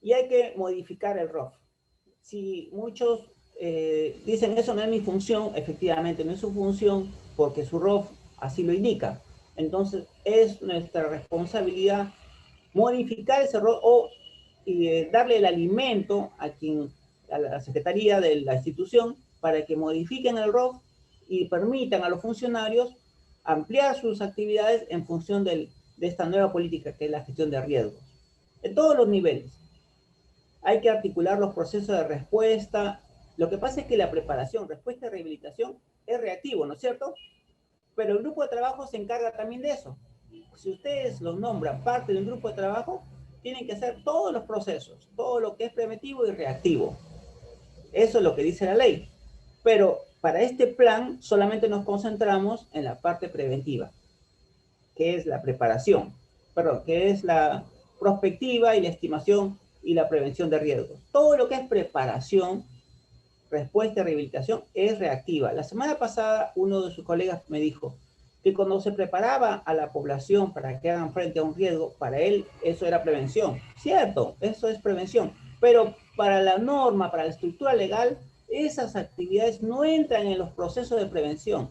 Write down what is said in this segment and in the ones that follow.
y hay que modificar el ROF. Si muchos dicen eso no es mi función, efectivamente no es su función porque su ROF así lo indica. Entonces es nuestra responsabilidad modificar ese ROF o darle el alimento a la Secretaría de la institución para que modifiquen el ROF y permitan a los funcionarios ampliar sus actividades en función de esta nueva política que es la gestión de riesgos. En todos los niveles. Hay que articular los procesos de respuesta. Lo que pasa es que la preparación, respuesta y rehabilitación es reactivo, ¿no es cierto? Pero el grupo de trabajo se encarga también de eso. Si ustedes los nombran parte del grupo de trabajo, tienen que hacer todos los procesos, todo lo que es preventivo y reactivo. Eso es lo que dice la ley. Pero para este plan solamente nos concentramos en la parte preventiva, que es la preparación, perdón, que es la prospectiva y la estimación y la prevención de riesgos. Todo lo que es preparación, respuesta y rehabilitación es reactiva. La semana pasada uno de sus colegas me dijo que cuando se preparaba a la población para que hagan frente a un riesgo, para él eso era prevención. Cierto, eso es prevención, pero para la norma, para la estructura legal, esas actividades no entran en los procesos de prevención,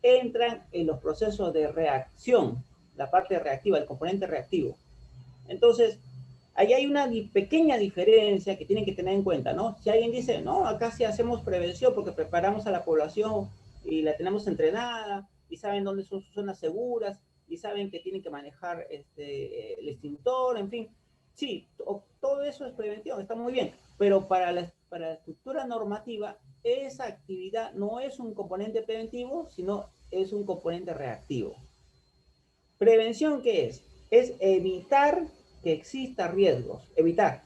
entran en los procesos de reacción, la parte reactiva, el componente reactivo. Entonces, ahí hay una pequeña diferencia que tienen que tener en cuenta, ¿no? Si alguien dice, no, acá sí hacemos prevención porque preparamos a la población y la tenemos entrenada y saben dónde son sus zonas seguras y saben que tienen que manejar el extintor, en fin. Sí, todo eso es prevención, está muy bien, pero para la estructura normativa, esa actividad no es un componente preventivo, sino es un componente reactivo. ¿Prevención qué es? Es evitar que exista riesgos, evitar.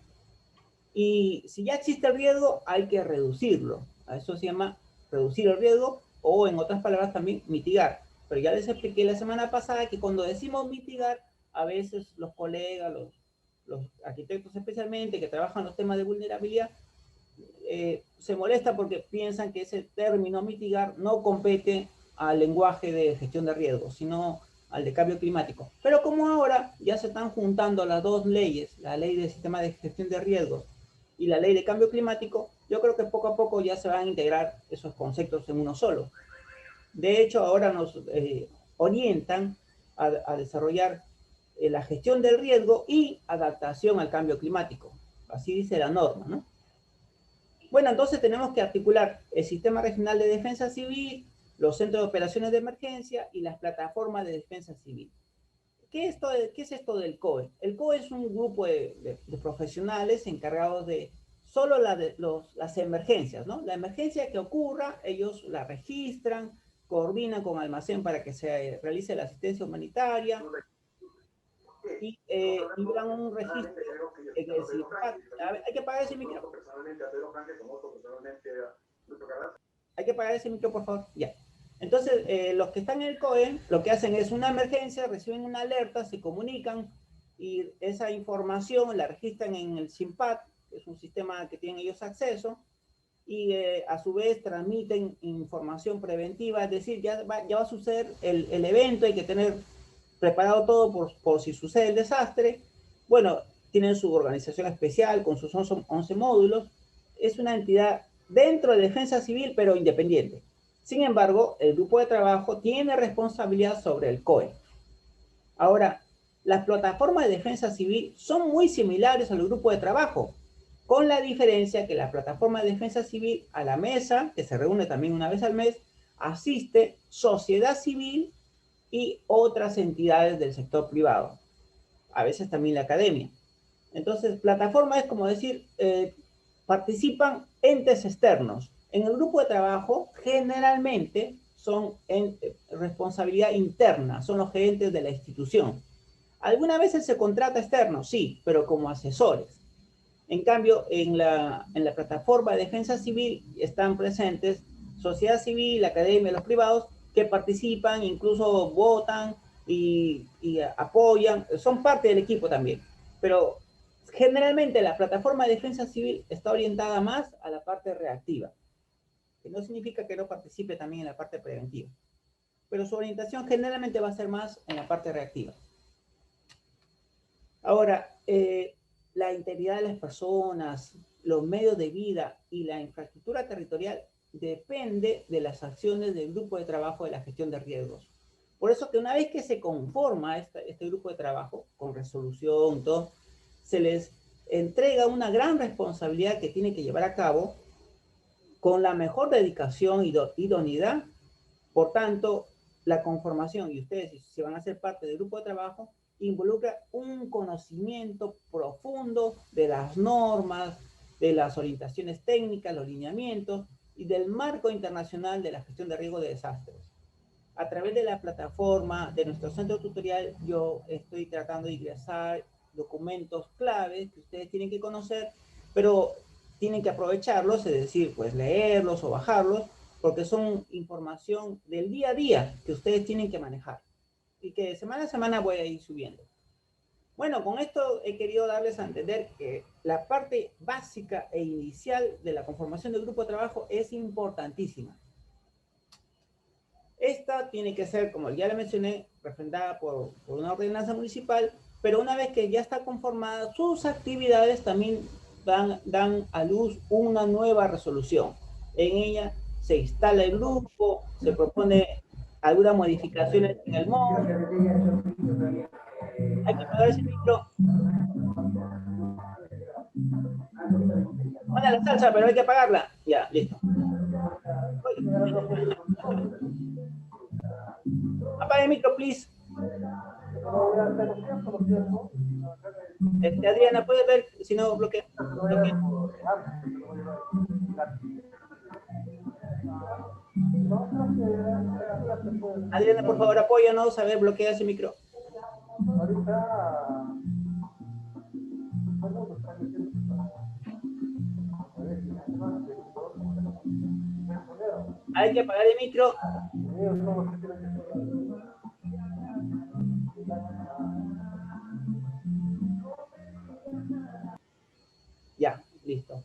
Y si ya existe el riesgo, hay que reducirlo. A eso se llama reducir el riesgo o, en otras palabras, también mitigar. Pero ya les expliqué la semana pasada que cuando decimos mitigar, a veces los colegas, los arquitectos especialmente, que trabajan los temas de vulnerabilidad, se molesta porque piensan que ese término mitigar no compete al lenguaje de gestión de riesgos, sino al de cambio climático. Pero como ahora ya se están juntando las dos leyes, la ley del sistema de gestión de riesgos y la ley de cambio climático, yo creo que poco a poco ya se van a integrar esos conceptos en uno solo. De hecho, ahora nos orientan a desarrollar la gestión del riesgo y adaptación al cambio climático. Así dice la norma, ¿no? Bueno, entonces tenemos que articular el Sistema Regional de Defensa Civil, los centros de operaciones de emergencia y las plataformas de defensa civil. ¿Qué es esto del COE? El COE es un grupo de profesionales encargados de solo las emergencias, ¿no? La emergencia que ocurra, ellos la registran, coordinan con Almacén para que se realice la asistencia humanitaria y llevan un registro en el CIPAT. Hay que pagar ese micro. Hay que pagar ese micro, por favor. Ya. Entonces, los que están en el COE, lo que hacen es una emergencia, reciben una alerta, se comunican y esa información la registran en el SIMPAT, que es un sistema que tienen ellos acceso, y a su vez transmiten información preventiva, es decir, ya va a suceder el evento, hay que tener preparado todo por si sucede el desastre. Bueno, tienen su organización especial con sus 11 módulos, es una entidad dentro de defensa civil, pero independiente. Sin embargo, el grupo de trabajo tiene responsabilidad sobre el COE. Ahora, las plataformas de defensa civil son muy similares al grupo de trabajo, con la diferencia que la plataforma de defensa civil a la mesa, que se reúne también una vez al mes, asiste sociedad civil y otras entidades del sector privado, a veces también la academia. Entonces, plataforma es como decir, participan entes externos. En el grupo de trabajo, generalmente son en responsabilidad interna, son los gerentes de la institución. Algunas veces se contrata externo, sí, pero como asesores. En cambio, en la plataforma de defensa civil están presentes sociedad civil, academia, los privados, que participan, incluso votan y apoyan, son parte del equipo también. Pero generalmente la plataforma de defensa civil está orientada más a la parte reactiva, que no significa que no participe también en la parte preventiva. Pero su orientación generalmente va a ser más en la parte reactiva. Ahora, la integridad de las personas, los medios de vida y la infraestructura territorial depende de las acciones del grupo de trabajo de la gestión de riesgos. Por eso que una vez que se conforma este grupo de trabajo, con resolución, todo, se les entrega una gran responsabilidad que tiene que llevar a cabo con la mejor dedicación y idoneidad. Por tanto, la conformación, y ustedes si van a ser parte del grupo de trabajo, involucra un conocimiento profundo de las normas, de las orientaciones técnicas, los lineamientos y del marco internacional de la gestión de riesgo de desastres. A través de la plataforma de nuestro centro tutorial, yo estoy tratando de ingresar documentos claves que ustedes tienen que conocer, pero tienen que aprovecharlos, es decir, pues leerlos o bajarlos, porque son información del día a día que ustedes tienen que manejar y que de semana a semana voy a ir subiendo. Bueno, con esto he querido darles a entender que la parte básica e inicial de la conformación del grupo de trabajo es importantísima. Esta tiene que ser, como ya le mencioné, refrendada por una ordenanza municipal, pero una vez que ya está conformada, sus actividades también dan a luz una nueva resolución. En ella se instala el grupo, se propone algunas modificaciones en el módulo. Hay que apagar ese micro. Buena la salsa, pero hay que apagarla. Ya, listo. Apaga el micro, please. Adriana, ¿puedes ver si no bloquea? Adriana, por favor, apóyanos. A ver, bloquea ese micro. Hay que apagar el micro. Ya, listo.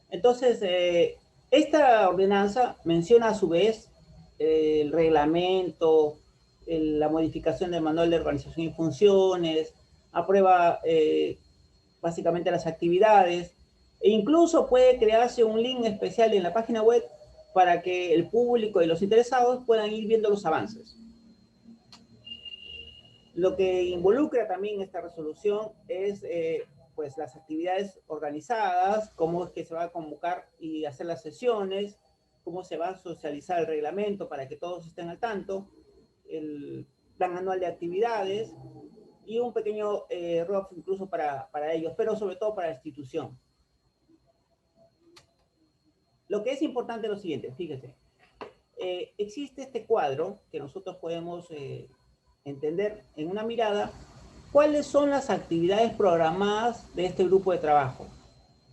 Entonces, esta ordenanza menciona a su vez el reglamento, la modificación del manual de organización y funciones, aprueba básicamente las actividades, e incluso puede crearse un link especial en la página web para que el público y los interesados puedan ir viendo los avances. Lo que involucra también esta resolución es pues las actividades organizadas, cómo es que se va a convocar y hacer las sesiones, cómo se va a socializar el reglamento para que todos estén al tanto, el plan anual de actividades y un pequeño ROF incluso para ellos, pero sobre todo para la institución. Lo que es importante es lo siguiente, fíjense, existe este cuadro que nosotros podemos entender en una mirada cuáles son las actividades programadas de este grupo de trabajo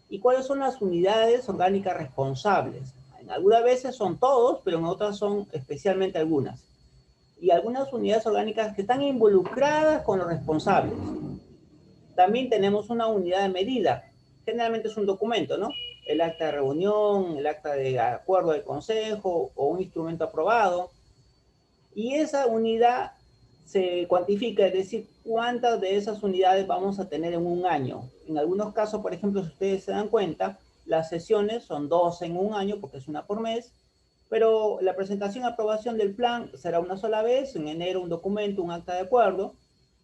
y cuáles son las unidades orgánicas responsables. En algunas veces son todos, pero en otras son especialmente algunas. Y algunas unidades orgánicas que están involucradas con los responsables. También tenemos una unidad de medida. Generalmente es un documento, ¿no? El acta de reunión, el acta de acuerdo del consejo o un instrumento aprobado. Y esa unidad se cuantifica, es decir, cuántas de esas unidades vamos a tener en un año. En algunos casos, por ejemplo, si ustedes se dan cuenta, las sesiones son 12 en un año porque es una por mes, pero la presentación y aprobación del plan será una sola vez, en enero un documento, un acta de acuerdo,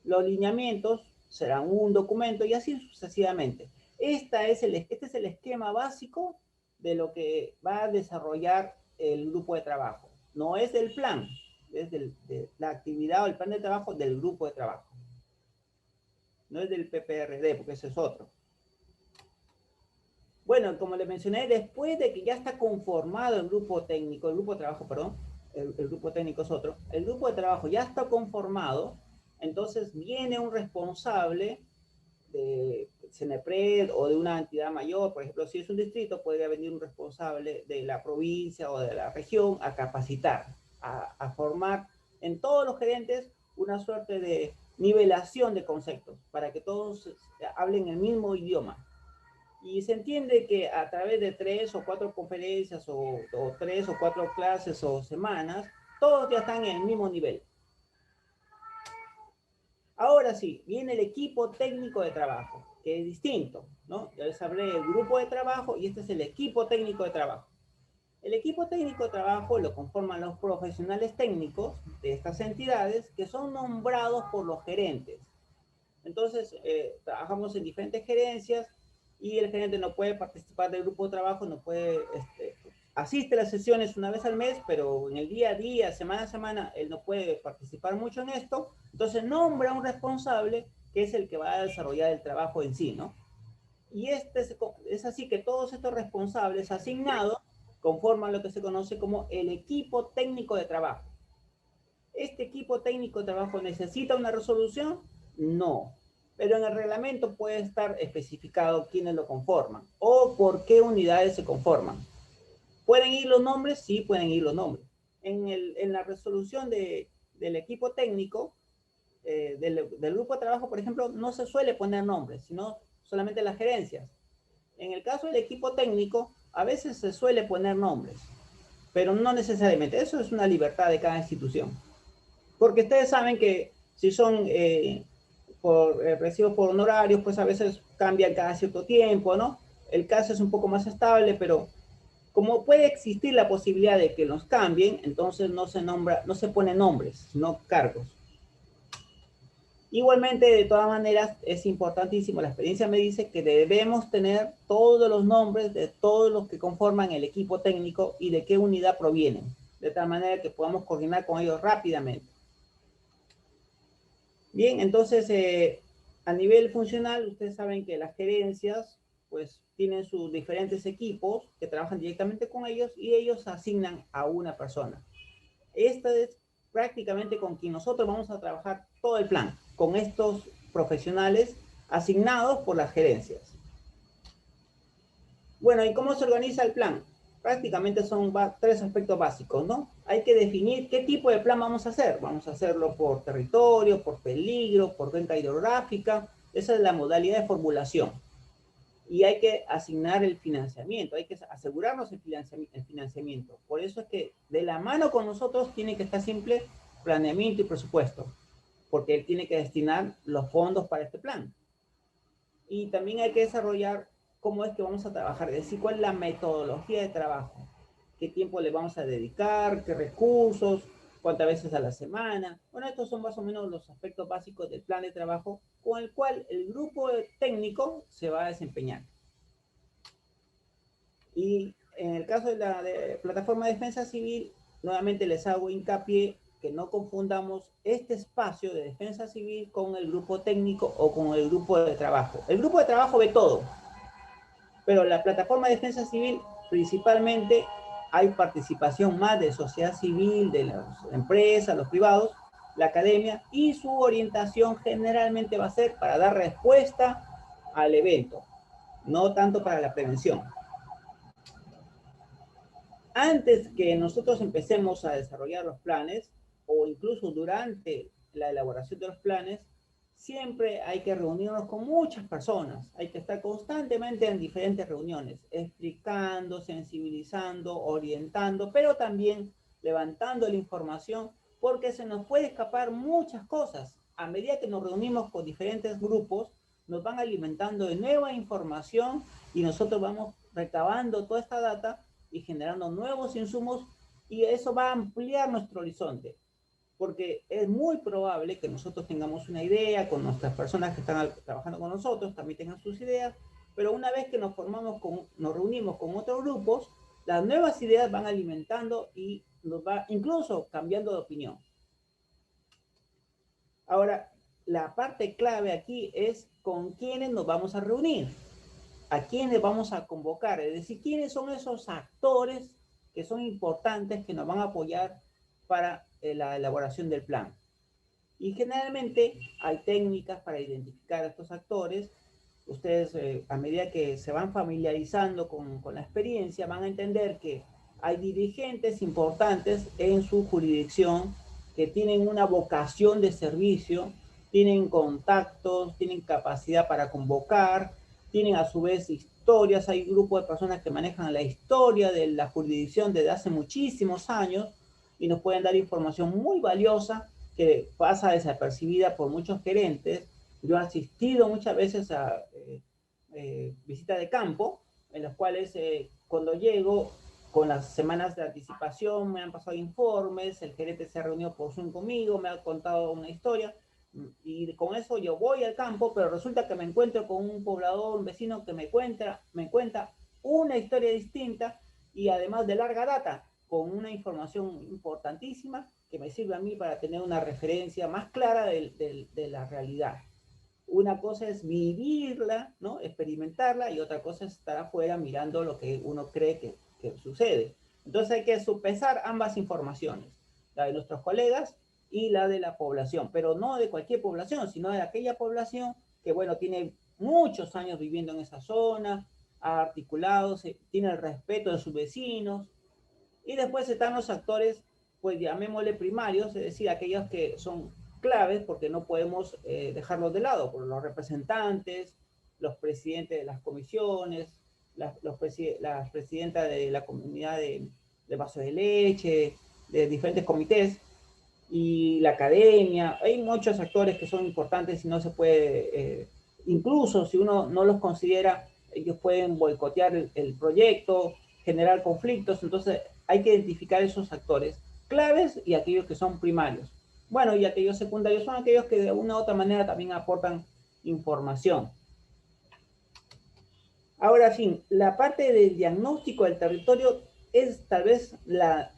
los lineamientos serán un documento y así sucesivamente. Este es el esquema básico de lo que va a desarrollar el grupo de trabajo. No es el plan, es de la actividad o el plan de trabajo del grupo de trabajo. No es del PPRD, porque ese es otro. Bueno, como les mencioné, después de que ya está conformado el grupo técnico, el grupo de trabajo, perdón, el grupo técnico es otro, el grupo de trabajo ya está conformado, entonces viene un responsable de CENEPRED o de una entidad mayor, por ejemplo, si es un distrito, podría venir un responsable de la provincia o de la región a capacitar, a formar en todos los gerentes una suerte de nivelación de conceptos para que todos hablen el mismo idioma. Y se entiende que a través de 3 o 4 conferencias o 3 o 4 clases o semanas, todos ya están en el mismo nivel. Ahora sí, viene el equipo técnico de trabajo. que es distinto, ¿no? Ya les hablé del grupo de trabajo y este es el equipo técnico de trabajo. El equipo técnico de trabajo lo conforman los profesionales técnicos de estas entidades que son nombrados por los gerentes. Entonces, trabajamos en diferentes gerencias y el gerente no puede participar del grupo de trabajo, no puede, asiste a las sesiones una vez al mes, pero en el día a día, semana a semana, él no puede participar mucho en esto. Entonces, nombra un responsable que es el que va a desarrollar el trabajo en sí, ¿no? Y es así que todos estos responsables asignados conforman lo que se conoce como el equipo técnico de trabajo. ¿Este equipo técnico de trabajo necesita una resolución? No. Pero en el reglamento puede estar especificado quiénes lo conforman o por qué unidades se conforman. ¿Pueden ir los nombres? Sí, pueden ir los nombres. En la resolución del equipo técnico, del grupo de trabajo, por ejemplo, no se suele poner nombres, sino solamente las gerencias. En el caso del equipo técnico, a veces se suele poner nombres, pero no necesariamente. Eso es una libertad de cada institución. Porque ustedes saben que si son recibos por honorarios, pues a veces cambian cada cierto tiempo, ¿no? El caso es un poco más estable, pero como puede existir la posibilidad de que los cambien, entonces no se ponen nombres, sino cargos. Igualmente, de todas maneras, es importantísimo, la experiencia me dice que debemos tener todos los nombres de todos los que conforman el equipo técnico y de qué unidad provienen, de tal manera que podamos coordinar con ellos rápidamente. Bien, entonces, a nivel funcional, ustedes saben que las gerencias, pues, tienen sus diferentes equipos que trabajan directamente con ellos y ellos asignan a una persona. Esta es prácticamente con quien nosotros vamos a trabajar todo el plan, con estos profesionales asignados por las gerencias. Bueno, ¿y cómo se organiza el plan? Prácticamente son tres aspectos básicos, ¿no? Hay que definir qué tipo de plan vamos a hacer. Vamos a hacerlo por territorio, por peligro, por cuenca hidrográfica. Esa es la modalidad de formulación. Y hay que asignar el financiamiento, hay que asegurarnos el financiamiento. Por eso es que de la mano con nosotros tiene que estar siempre planeamiento y presupuesto, porque él tiene que destinar los fondos para este plan. Y también hay que desarrollar cómo es que vamos a trabajar, es decir, cuál es la metodología de trabajo, qué tiempo le vamos a dedicar, qué recursos, cuántas veces a la semana. Bueno, estos son más o menos los aspectos básicos del plan de trabajo con el cual el grupo técnico se va a desempeñar. Y en el caso de la plataforma de defensa civil, nuevamente les hago hincapié que no confundamos este espacio de defensa civil con el grupo técnico o con el grupo de trabajo. El grupo de trabajo ve todo, pero la plataforma de defensa civil principalmente hay participación más de sociedad civil, de las empresas, los privados, la academia, y su orientación generalmente va a ser para dar respuesta al evento, no tanto para la prevención. Antes que nosotros empecemos a desarrollar los planes, o incluso durante la elaboración de los planes, siempre hay que reunirnos con muchas personas, hay que estar constantemente en diferentes reuniones, explicando, sensibilizando, orientando, pero también levantando la información, porque se nos puede escapar muchas cosas. A medida que nos reunimos con diferentes grupos, nos van alimentando de nueva información y nosotros vamos recabando toda esta data y generando nuevos insumos, y eso va a ampliar nuestro horizonte, porque es muy probable que nosotros tengamos una idea, con nuestras personas que están trabajando con nosotros también tengan sus ideas, pero una vez que nos reunimos con otros grupos, las nuevas ideas van alimentando y nos va incluso cambiando de opinión. Ahora, la parte clave aquí es con quiénes nos vamos a reunir, a quiénes vamos a convocar, es decir, quiénes son esos actores que son importantes, que nos van a apoyar para la elaboración del plan. Y generalmente hay técnicas para identificar a estos actores. Ustedes, a medida que se van familiarizando con la experiencia, van a entender que hay dirigentes importantes en su jurisdicción que tienen una vocación de servicio, tienen contactos, tienen capacidad para convocar, tienen a su vez historias. Hay grupos de personas que manejan la historia de la jurisdicción desde hace muchísimos años y nos pueden dar información muy valiosa que pasa desapercibida por muchos gerentes Yo he asistido muchas veces a visitas de campo, en las cuales cuando llego, con las semanas de anticipación, me han pasado informes, el gerente se ha reunido por Zoom conmigo, me ha contado una historia, y con eso yo voy al campo, pero resulta que me encuentro con un poblador, un vecino que me cuenta una historia distinta y además de larga data, con una información importantísima que me sirve a mí para tener una referencia más clara de la realidad. Una cosa es vivirla, ¿no? Experimentarla, y otra cosa es estar afuera mirando lo que uno cree que sucede. Entonces hay que sopesar ambas informaciones, la de nuestros colegas y la de la población, pero no de cualquier población, sino de aquella población que, bueno, tiene muchos años viviendo en esa zona, ha articulado, tiene el respeto de sus vecinos, y después están los actores, pues llamémosle primarios, es decir, aquellos que son claves porque no podemos dejarlos de lado, por los representantes, los presidentes de las comisiones, las presidentas de la comunidad de vaso de leche, de diferentes comités, y la academia. Hay muchos actores que son importantes y no se puede, incluso si uno no los considera, ellos pueden boicotear el proyecto, generar conflictos. Entonces hay que identificar esos actores claves y aquellos que son primarios. Bueno, y aquellos secundarios son aquellos que de una u otra manera también aportan información. Ahora, fin, la parte del diagnóstico del territorio es tal vez la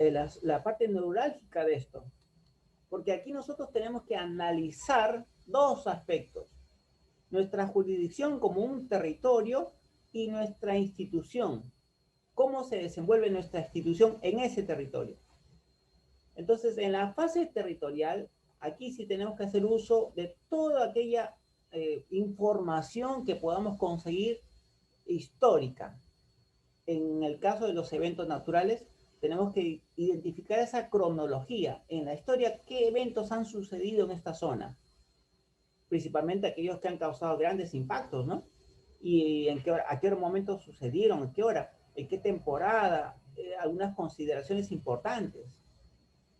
parte neurálgica de esto, porque aquí nosotros tenemos que analizar dos aspectos: nuestra jurisdicción como un territorio y nuestra institución, cómo se desenvuelve nuestra institución en ese territorio. Entonces, en la fase territorial, aquí sí tenemos que hacer uso de toda aquella información que podamos conseguir histórica. En el caso de los eventos naturales, tenemos que identificar esa cronología en la historia, qué eventos han sucedido en esta zona, principalmente aquellos que han causado grandes impactos, ¿no? Y en qué hora, a qué momento sucedieron, en qué hora, en qué temporada, algunas consideraciones importantes.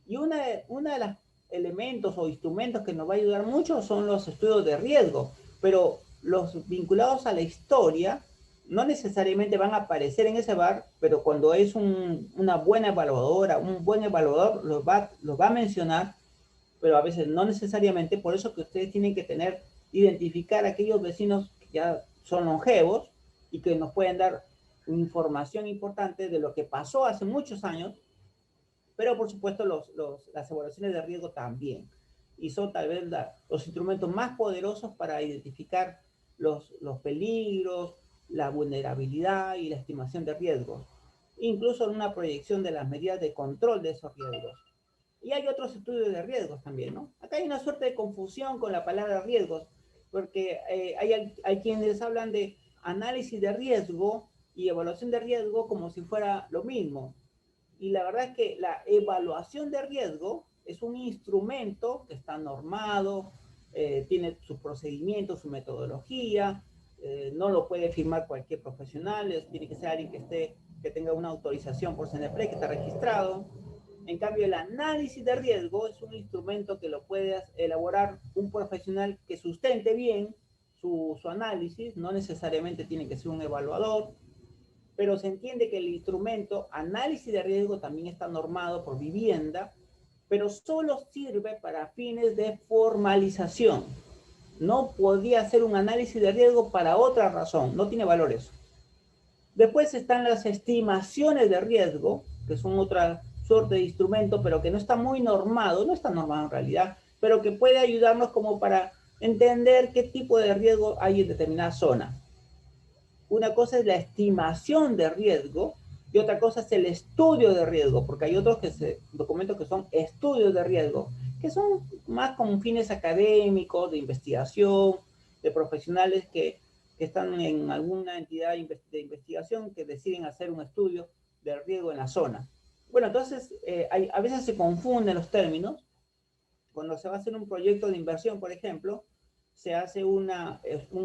Y una de los elementos o instrumentos que nos va a ayudar mucho son los estudios de riesgo, pero los vinculados a la historia no necesariamente van a aparecer en ese bar, pero cuando es una buena evaluadora, un buen evaluador los va a mencionar, pero a veces no necesariamente. Por eso que ustedes tienen que identificar a aquellos vecinos que ya son longevos y que nos pueden dar información importante de lo que pasó hace muchos años, pero por supuesto las evaluaciones de riesgo también. Y son tal vez los instrumentos más poderosos para identificar los peligros, la vulnerabilidad y la estimación de riesgos, incluso en una proyección de las medidas de control de esos riesgos. Y hay otros estudios de riesgos también, ¿no? Acá hay una suerte de confusión con la palabra riesgos, porque hay quienes hablan de análisis de riesgo y evaluación de riesgo como si fuera lo mismo. Y la verdad es que la evaluación de riesgo es un instrumento que está normado, tiene sus procedimientos, su metodología, no lo puede firmar cualquier profesional, tiene que ser alguien que tenga una autorización por CNPRE, que está registrado. En cambio, el análisis de riesgo es un instrumento que lo puede elaborar un profesional que sustente bien su análisis, no necesariamente tiene que ser un evaluador, pero se entiende que el instrumento análisis de riesgo también está normado por vivienda, pero solo sirve para fines de formalización. No podía hacer un análisis de riesgo para otra razón, no tiene valores. Después están las estimaciones de riesgo, que son otra suerte de instrumento, pero que no está muy normado, no está normado en realidad, pero que puede ayudarnos como para entender qué tipo de riesgo hay en determinada zona. Una cosa es la estimación de riesgo y otra cosa es el estudio de riesgo, porque hay otros documentos que son estudios de riesgo, que son más con fines académicos, de investigación, de profesionales que están en alguna entidad de investigación que deciden hacer un estudio de riesgo en la zona. Bueno, entonces a veces se confunden los términos. Cuando se va a hacer un proyecto de inversión, por ejemplo, se hace un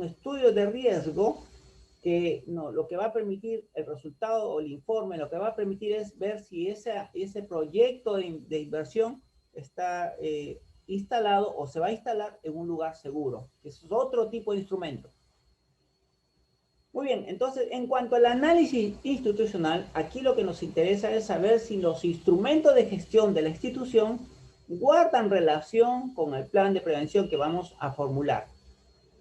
estudio de riesgo que no, lo que va a permitir el resultado o el informe, lo que va a permitir es ver si ese proyecto de inversión está instalado o se va a instalar en un lugar seguro. Eso es otro tipo de instrumento. Muy bien, entonces, en cuanto al análisis institucional, aquí lo que nos interesa es saber si los instrumentos de gestión de la institución guardan relación con el plan de prevención que vamos a formular.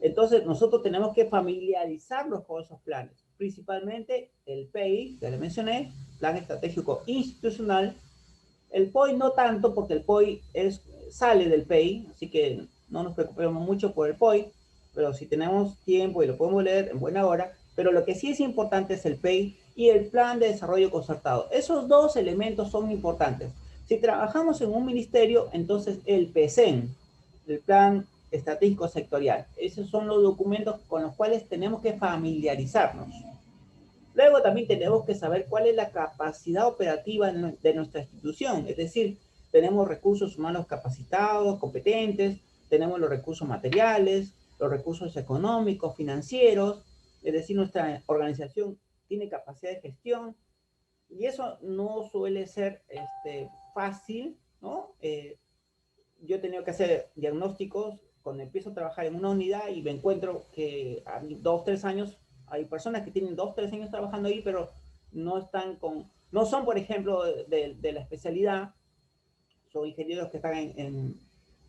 Entonces, nosotros tenemos que familiarizarnos con esos planes, principalmente el PEI, que le mencioné, Plan Estratégico Institucional. El POI no tanto, porque el POI sale del PEI, así que no nos preocupemos mucho por el POI, pero si tenemos tiempo y lo podemos leer en buena hora. Pero lo que sí es importante es el PEI y el Plan de Desarrollo Concertado. Esos dos elementos son importantes. Si trabajamos en un ministerio, entonces el PESEN, el Plan Estratégico Sectorial. Esos son los documentos con los cuales tenemos que familiarizarnos. Luego también tenemos que saber cuál es la capacidad operativa de nuestra institución, es decir, tenemos recursos humanos capacitados, competentes, tenemos los recursos materiales, los recursos económicos, financieros, es decir, nuestra organización tiene capacidad de gestión, y eso no suele ser fácil, ¿no? Yo he tenido que hacer diagnósticos cuando empiezo a trabajar en una unidad y me encuentro que a 2, 3 años, hay personas que tienen 2, 3 años trabajando ahí, pero no están no son, por ejemplo, de la especialidad, son ingenieros que están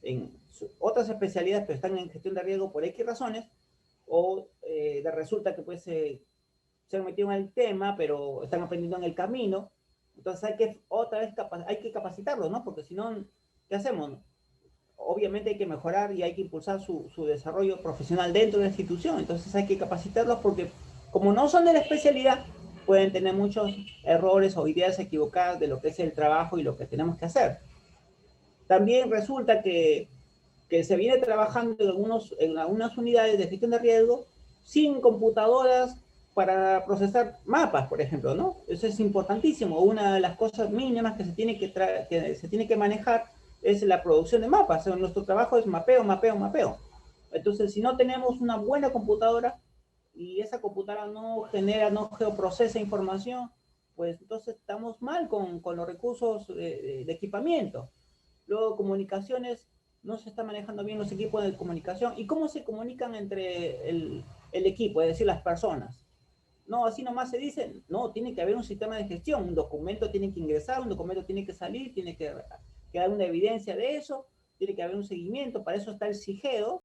en otras especialidades, pero están en gestión de riesgo por X razones, o resulta que pues se han metido en el tema, pero están aprendiendo en el camino. Entonces hay que capacitarlos, ¿no? Porque si no, ¿qué hacemos? Obviamente hay que mejorar y hay que impulsar su desarrollo profesional dentro de la institución. Entonces hay que capacitarlos porque como no son de la especialidad, pueden tener muchos errores o ideas equivocadas de lo que es el trabajo y lo que tenemos que hacer. También resulta que se viene trabajando en algunas unidades de gestión de riesgo sin computadoras para procesar mapas, por ejemplo, ¿no? Eso es importantísimo. Una de las cosas mínimas que se tiene que manejar es la producción de mapas. O sea, nuestro trabajo es mapeo, mapeo, mapeo. Entonces, si no tenemos una buena computadora y esa computadora no geoprocesa información, pues entonces estamos mal con los recursos de equipamiento. Luego, comunicaciones, no se está manejando bien los equipos de comunicación. ¿Y cómo se comunican entre el equipo, es decir, las personas? No, así nomás se dice. No, tiene que haber un sistema de gestión. Un documento tiene que ingresar, un documento tiene que salir, tiene que dar una evidencia de eso, tiene que haber un seguimiento. Para eso está el SIGEO,